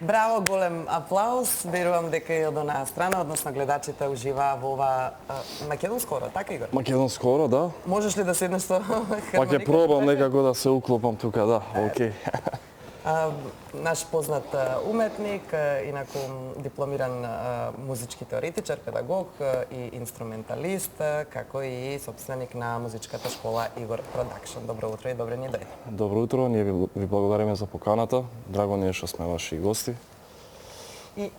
Браво, голем аплауз. Верувам дека и од онаа страна, односно гледачите уживаа во ова македонско оро, така Игор? Македонско оро, да. Можеш ли да седнеш со хармоника? Па ќе пробам некако да се уклопам тука, да. Океј. Наш познат уметник, инаку дипломиран музички теоретичар, педагог и инструменталист, како и собственик на музичката школа Игор Продакшн. Добро утро и добре ни дојде. Добро утро, ние ви благодариме за поканата. Драго ни е што сме ваши гости. И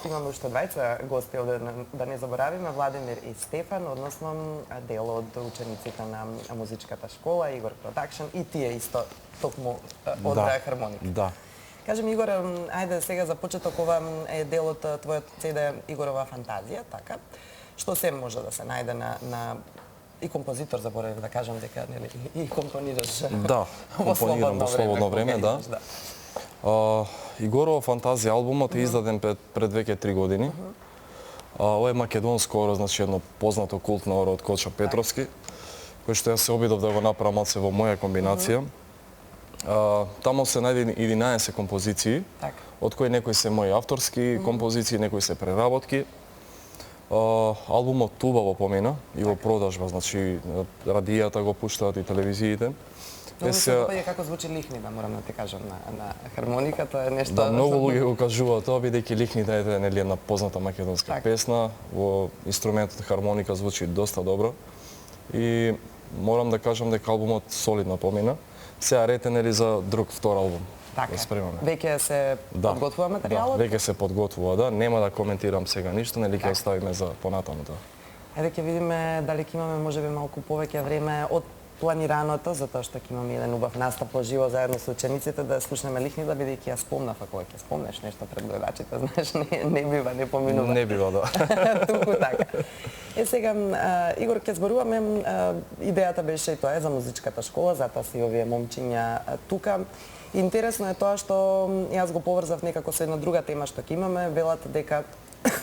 имаме уште двајца гости овде, да не заборавиме, Владимир и Стефан, односно дел од учениците на музичката школа Игор Продакшн, и тие исто токму од хармоника. Да. Кажи ми, Игор, ајде сега за почеток, ова е дел од твојот CD Игорова фантазија, така? Што се може да се најде на и композитор, заборавив да кажам дека нели и компонираш Да, компонирам во слободно време, да. Игорова фантазија албумот е издаден пред веќе 3 години. Ова е македонско оро, значи едно познато култно оро од Коча Петровски, кој што ја се обидов да го направам малце во моја комбинација. Тамо се најде 11 композиции, од кои некои се мои авторски композиции, некои се преработки. Албумот убаво помина и во продажба, значи радијата го пуштаат и телевизиите. Многу се допаѓа како звучи лихнида, морам да ти кажам, на хармоника, тоа е нешто... Да, многу луѓе го кажуваат тоа, бидејќи лихнида е нели една позната македонска песна, во инструментот хармоника звучи доста добро. И морам да кажам дека албумот солидно помина. Сега ред е нели за друг втор албум. Така, спремаме. Веќе се подготвува материјалот? Да, веќе се подготвува, да. Нема да коментирам сега ништо, нели ќе оставиме за понатаму тоа. Ајде ќе видиме дали ќе имаме можеби малку повеќе време од планираното, затоа што ќе имаме еден убав настап во живо заедно со учениците да слушнеме лихнида, бидејќи ја спомнав, ако ќе спомнеш нешто пред гледачите, знаеш, не бива, не поминува. Не бива, да. Туку така. Сега, Игор, ќе зборуваме, идејата беше и тоа е за музичката школа, затоа се и овие момчиња тука. Интересно е тоа што јас го поврзав некако со една друга тема што ќе имаме, велат дека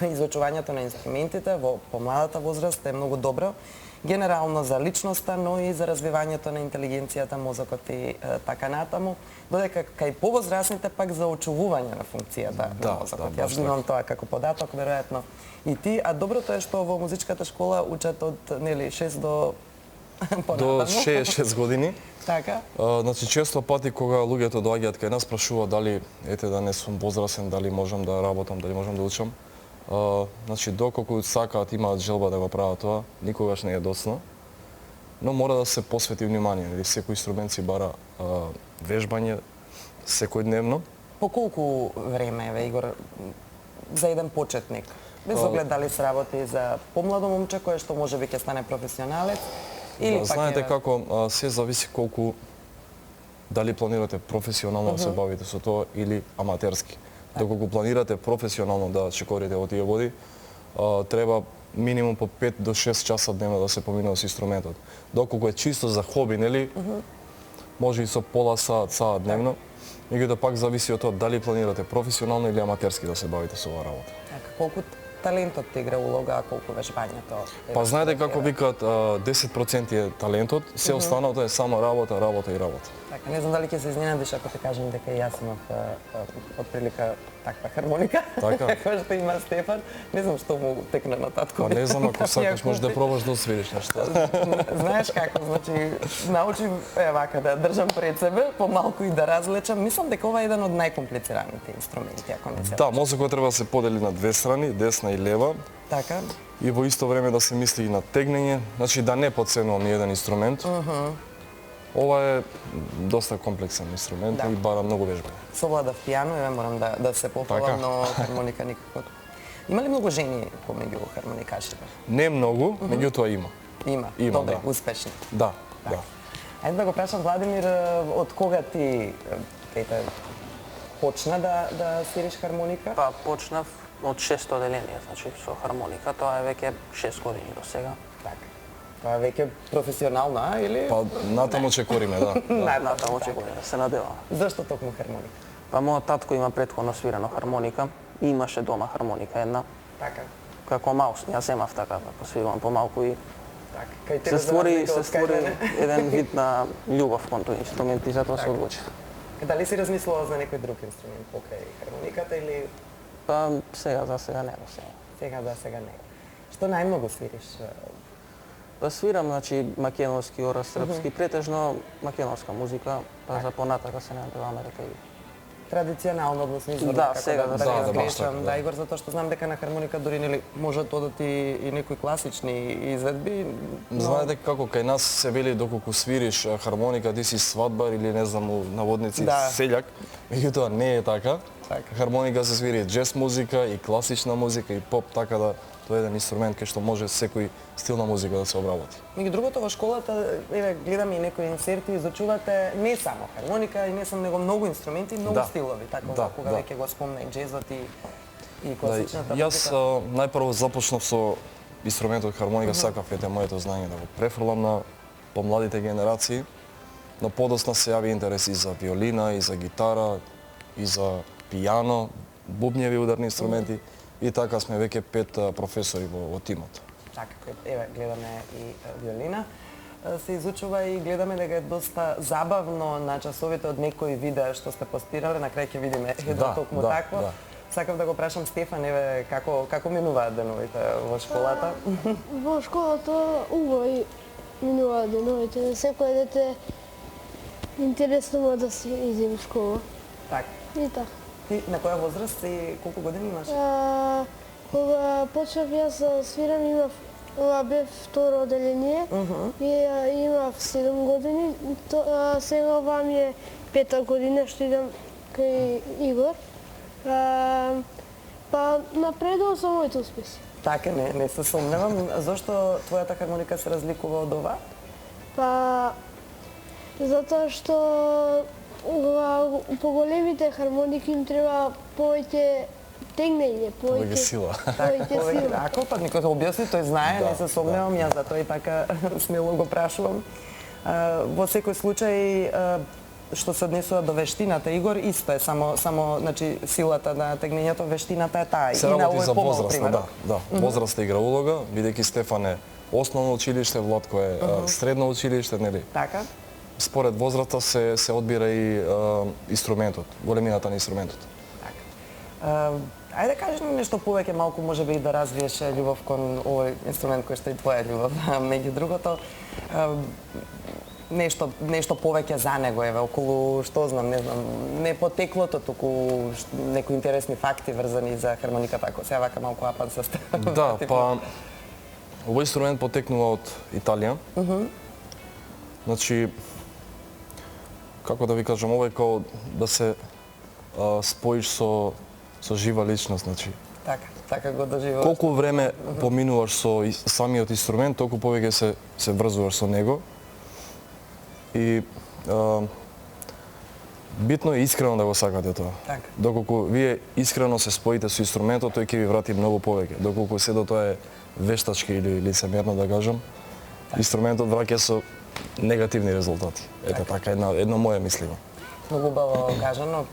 изучувањето на инструментите во помладата возраст е многу добро, генерално за личноста, но и за развивањето на интелигенцијата, мозокот и така натаму, додека кај повозрасните пак за очувување на функцијата на мозокот. Јас имам тоа како податок, веројатно и ти, а доброто е што во музичката школа учат од нели 6 до 6 години. Така. Значи често пати кога луѓето доаѓаат кај нас прашуваат дали ете да не сум возрасен, дали можам да работам, дали можам да учам. Значи доколку сакаат, имаат желба да го прават тоа, никогаш не е доцна. Но мора да се посвети внимание, нели секој инструмент си бара вежбање секојдневно. По колку време е, Игор, за еден почетник? Без оглед дали се работи за помладо момче кое што можеби ќе стане професионалец или пак знаете како се зависи колку дали планирате професионално да се бавите со тоа или аматерски. Доколку планирате професионално да чекорите во тие води, треба минимум по 5 до 6 часа дневно да се поминува со инструментот. Доколку е чисто за хоби, нели, може и со пола саат, саат дневно. Меѓутоа пак зависи од тоа дали планирате професионално или аматерски да се бавите со оваа работа. Колку талентот ти игра улога, а колку вежбањето? Па знаете како викаат, 10% е талентот, се останалото е само работа, работа и работа. Така, не знам дали ќе се изненадиш ако ти кажам дека и јас имав отприлика таква хармоника. Така? Како што има Стефан. Не знам што му текна на татко. Па не знам, ако сакаш може да пробаш да освириш нешто. Знаеш како, значи научив вака да држам пред себе, помалку и да разлечам. Мислам дека ова е еден од најкомплицираните инструменти, ако не се. Да, мозокот треба да се подели на две страни, десна и лева. Така. И во исто време да се мисли и на тегнење, значи да не потценувам ни еден инструмент. Ова е доста комплексен инструмент и бара многу вежбање. Совладав пијано, еве морам да се пофалам, но хармоника никако. Има ли многу жени помеѓу хармоникашите? Не многу, меѓутоа има. Има, добре, успешни. Да, да. Ајде да го прашам, Владимир, од кога ти почна да свириш хармоника? Па почнав од 6-то оделение, значи со хармоника, тоа е веќе 6 години до сега. Така. Тоа е веќе професионално, или? Па натаму чекориме, да. Натаму чекориме, се надевам. Зашто токму хармоника? Па мојот татко има претходно свирено хармоника и имаше дома хармоника една. Така. Како мал, јас земав така, како свирувам помалку и се створи еден вид на љубов кон тој инструмент и затоа се одлучив. Дали си размислувал за некој друг инструмент покрај хармониката или Па сега за сега не го сега. сега не? Што најмногу свириш? Па свирам, значи, македонски, ора, српски, претежно македонска музика, па за понатака се не певаме дека и Традиционално, односно изворно, Да, како сега да да не да, грешам. да. Да, Игор, затоа што знам дека на хармоника дури нели можат одат и некои класични изведби. Знаете како кај нас се вели доколку свириш хармоника ти си свадбар или не знам у наводници Да. селјак, меѓутоа не е така. Така. Хармоника се свири джез музика и класична музика и поп, така да тоа е еден инструмент кај што може секој стил на музика да се обработи. Меѓу другото во школата, еве гледам и некои инсерти, изучувате не само хармоника и не само него многу инструменти, многу Да. стилови, така Да, кога да. веќе го спомна и джезот и Да, класичната јас најпрво започнав со инструментот хармоника, сакав ете моето знаење да го префрлам на помладите генерации, но подосна се јави интерес и за виолина, и за гитара, и за пијано, бубњеви ударни инструменти и така сме веќе 5 професори во тимот. Така, еве гледаме и виолина. Се изучува и гледаме дека е доста забавно на часовите од некои видеа што сте постирале, на крај ќе видиме едно Да, токму да, такво. да. Сакав да го прашам Стефан, еве како минуваат деновите во школата? Во школата убаво минуваат деновите. Секој дете интересно му е да си иде во школа. Така. И така. Ти на која возраст и колку години имаш? Кога почнав јас да свирам, ова бев второ оделение и имав 7 години. Сега ова ми е 5-та година што идам кај Игор. Па напредувам со моите успеси. Така, не се сомневам. Зошто твојата хармоника се разликува од ова? Па затоа што поголемите хармоники им треба повеќе тегнење, Повеќе сила. повеќе сила. Ако па никој да објасни, тој знае, Да, не се сомневам, јас затоа и така смело го прашувам. Во секој случај што се однесува до вештината, Игор, исто е, само значи силата на тегнењето, вештината е таа. Се и на работи овој за помал возраста, примерок. да. Возраста игра улога, бидејќи Стефан е основно училиште, Владко е средно училиште, нели? Така? Според возраста се одбира и инструментот, големината на инструментот. Ајде кажи ни нешто повеќе, малку можеби и да развиеш љубов кон овој инструмент кој што е твоја љубов. Меѓу другото, нешто повеќе за него, еве, околу, што знам, не знам, не потеклото, туку некои интересни факти врзани за хармониката, ако се вака малку апан се Да, па овој инструмент потекнува од Италија. Значи, како да ви кажам, ова е као да се споиш со жива личност, значи. Така го доживуваш. Колку време поминуваш со самиот инструмент, толку повеќе се врзуваш со него. И битно е искрено да го сакате тоа. Така. Доколку вие искрено се споите со инструментот, тој ќе ви врати многу повеќе. Доколку седо тоа е вештачки или лицемерно да кажам, инструментот враќа со негативни резултати. Ете така едно мое мислење. Многу убаво кажано,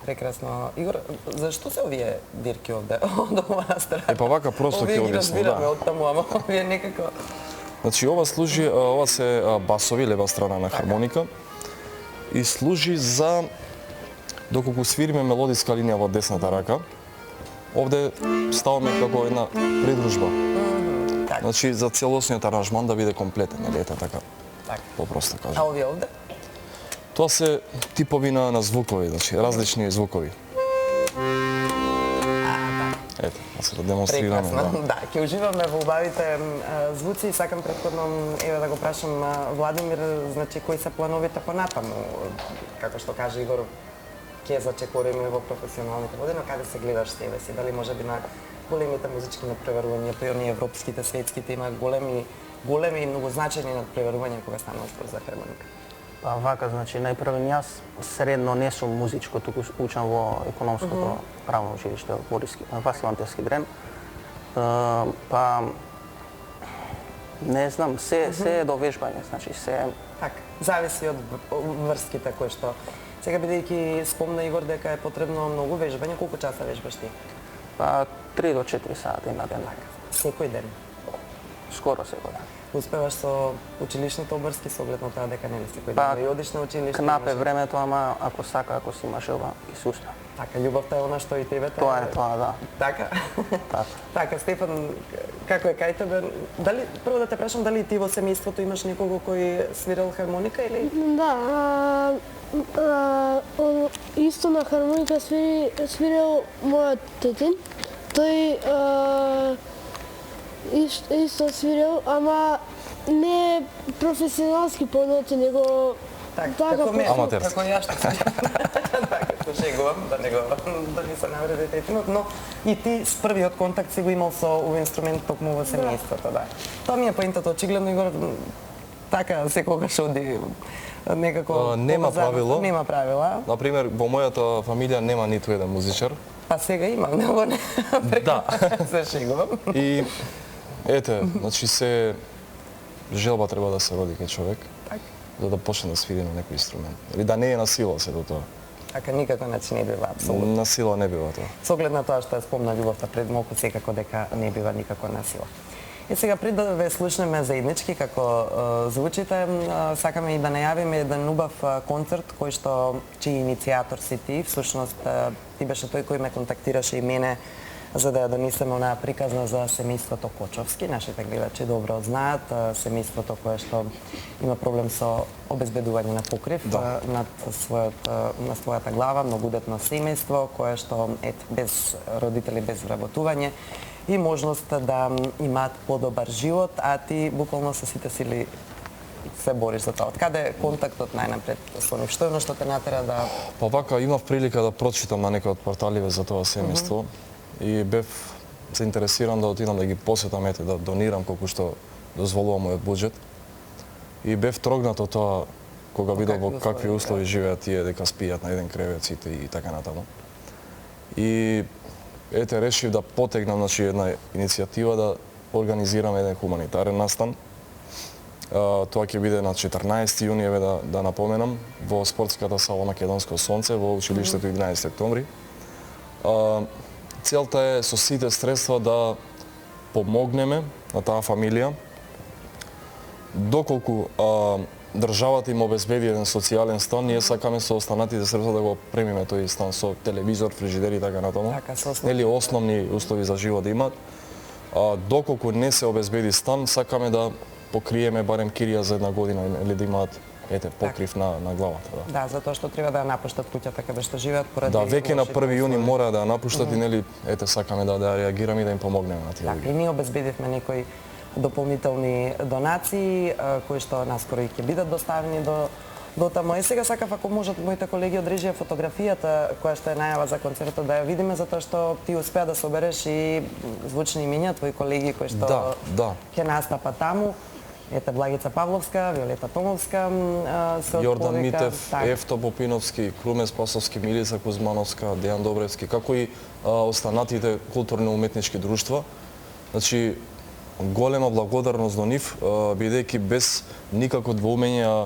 прекрасно. Игор, зашто се овие дирки овде од оваа страна? Па вака просто ќе Овие ги објаснам, разбираме да. од таму, ама овие некако... Значи ова служи, ова се басови, лева страна на хармоника и служи за доколку свириме мелодиска линија во десната рака. Овде ставаме како една придружба. Така. Значи за целосниот аранжман да биде комплетен, нели ете така. Така. Попросто А кажам. овие овде? Тоа се типови на звукови, значи различни звукови. Ете, да се демонстрираме. Прекрасно. Да. Да, ќе уживаме во убавите звуци и сакам претходно еве да го прашам Владимир, значи кои се плановите понатаму? Како што кажа Игор, ќе зачекориме во професионалните води, но каде се гледаш себе си? Дали можеби на големите музички надпреварувања, па и оние европските, светските, има големи и многу значајни надпреварувања кога станува збор за хармоника? Па вака, значи, најпрво јас средно не сум музичко, туку учам во економското правно училиште во Васил Антевски Дрен. Па не знам, се е до вежбање, значи се Така, зависи од врските кои што. Сега бидејќи спомна Игор дека е потребно многу вежбање, колку часа вежбаш ти? па 3 до 4 сати на ден. Секој ден. Скоро секој ден. Успеваш со училишните обврски со оглед на тоа дека нели секој Па, ден и одиш на училиште. Кнап е имаш- времето, ама ако сака, ако си има желба, и суста. Така, љубовта е она што и тебе Тоа е тоа, да. Така. Така. Така, Стефан, како е кај тебе? Дали прво да те прашам дали ти во семејството имаш некого кој свирел хармоника или Да, исто на хармоника свирел мојот тетин. Тој исто свирел, ама не професионалски понати, него така, како мене, Аматерски. како ја што така, се шегувам, да не се навреди тетинот, но и ти с првиот контакт си го имал со овој инструмент токму во семејството, да. Тоа ми е поентата, очигледно Игор така секогаш оди некако Нема поврзано. правило. Нема правила. Например, во мојата фамилија нема ниту еден музичар. Па сега имам, него не. Да. Се шегувам. И ете, значи се желба треба да се роди кај човек Така. за да почне да свири на некој инструмент. Или да не е на сила се до тоа. Така никако значи не бива апсолутно. На сила не бива тоа. Со оглед на тоа што ја спомна љубовта пред малку, секако дека не бива никако на сила. И сега пред да ве слушнеме заеднички како звучите, сакаме и да најавиме еден убав концерт кој што чиј иницијатор си ти, всушност ти беше тој кој ме контактираше и мене за да ја донесеме онаа приказна за семејството Кочовски. Нашите гледачи добро знаат семејството кое што има проблем со обезбедување на покрив над на својата глава, многудетно семејство кое што без родители, без вработување и можност да имаат подобар живот, а ти буквално со сите сили се бориш за тоа. Од каде е контактот најнапред со нив? Што е оно што те натера да... Па вака имав прилика да прочитам на некои од порталиве за тоа семејство и бев заинтересиран да отидам да ги посетам, да донирам колку што дозволува мојот буџет. И бев трогнат од тоа кога видов во какви услови живеат тие, дека спијат на еден кревет сите и така натаму. И решив да потегнам една иницијатива да организирам еден хуманитарен настан. Тоа ќе биде на 14 јуни, да напоменам, во спортската сала Македонско сонце во училиштето 11 октомври. Целта е со сите средства да помогнеме на таа фамилија. Доколку државата им обезбеди еден социјален стан, ние сакаме со останатите средства да го премиме тој стан со телевизор, фрижидер и така натаму. Нели основни услови за живот да имаат. Доколку не се обезбеди стан, сакаме да покриеме барем кирија за една година или да имаат покрив на главата. Да, затоа што треба да ја напуштат куќата каде што живеат поради... Да, веќе на 1 јуни мора да ја напуштат и нели сакаме да реагираме и да им помогнеме на тие луѓе. И ние обезбедивме некои дополнителни донации кои што наскоро и ќе бидат доставени до таму. И сега сакав ако можат моите колеги од режија фотографијата која што е најава за концертот да ја видиме затоа што ти успеа да собереш и звучни имиња твои колеги кои што ќе настапат таму. Ете Благица Павловска, Виолета Томовска, Јордан Митев, Ефто Попиновски, Круме Спасовски, Милица Кузмановска, Дејан Добревски, како и останатите културно-уметнички друштва. Значи, голема благодарност до нив, бидејќи без никако двоумење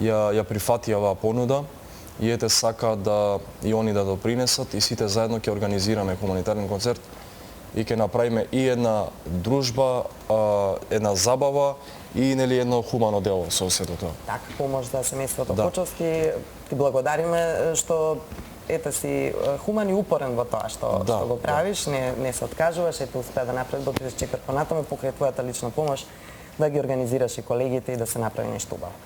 ја прифатија оваа понуда и сака да и они да допринесат и сите заедно ќе организираме хуманитарен концерт и ќе направиме и една дружба, една забава и нели едно хумано дело со сето тоа. Така, помош за семејството Кочовски. Ти благодариме што си хуман и упорен во тоа што го правиш, не се откажуваш, успеа да работиш чекор понатаму покрај твојата лична помош да ги организираш и колегите и да се направи нешто убаво.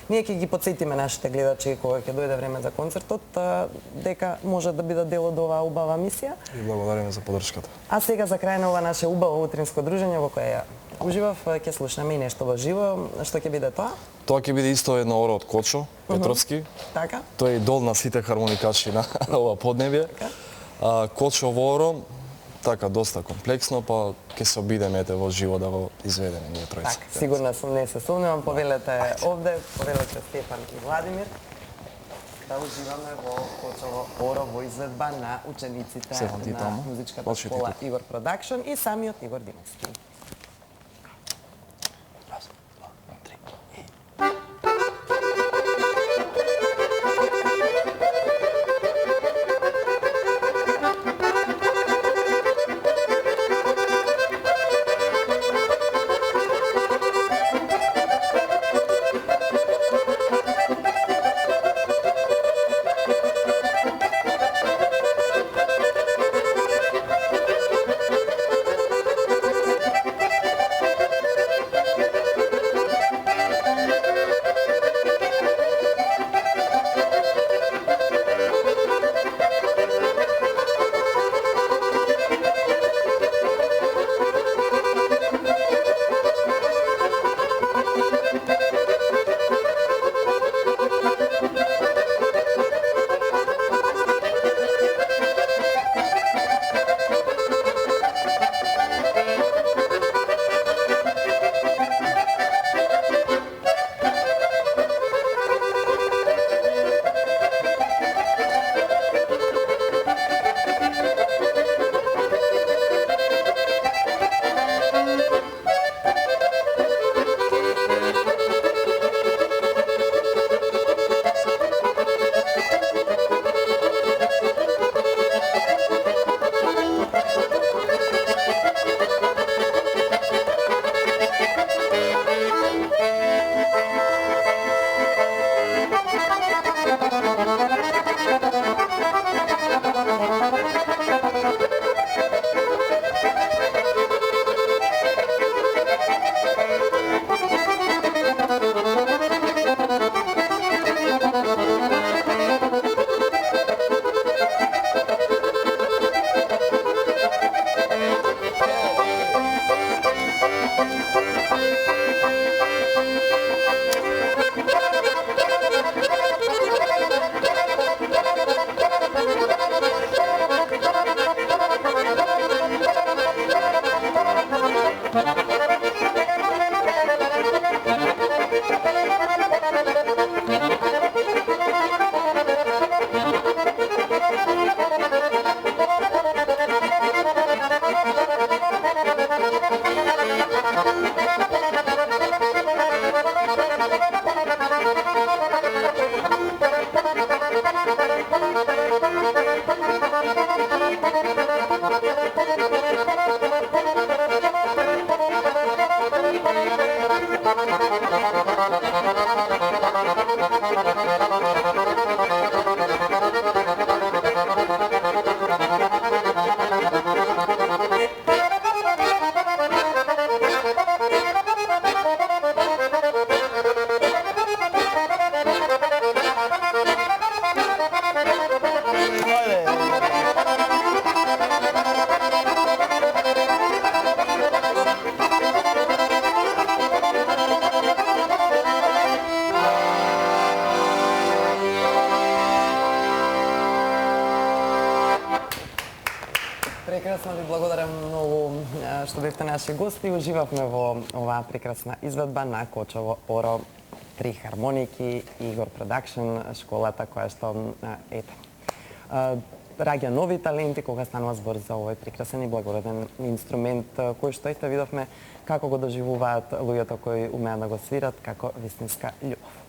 Ние ќе ги потсетиме нашите гледачи кога ќе дојде време за концертот дека може да бидат дел од оваа убава мисија. И благодариме за поддршката. А сега за крај на ова наше убаво утринско дружење во кое уживав, ќе слушнеме и нешто во живо. Што ќе биде тоа? Тоа ќе биде исто едно оро од Кочо, Петровски. Така. Тој е идол на сите хармоникачи на ова поднебје. Кочо во оро, така доста комплексно, па ќе се обидеме во живо да го изведеме ние тројца. Така, сигурна сум, не се сумневам, повелете овде, повелете Стефан и Владимир да уживаме во Кочово оро во изведба на учениците на музичката школа Игор Продакшн и самиот Игор Димовски. Прекрасно, ви благодарам многу што бевте наши гости. Уживавме во оваа прекрасна изведба на Кочово Оро, 3 хармоники, Игор Продакшн, школата која што раѓа нови таленти кога станува збор за овој прекрасен и благороден инструмент кој што видовме како го доживуваат луѓето кои умеат да го свират како вистинска љубов.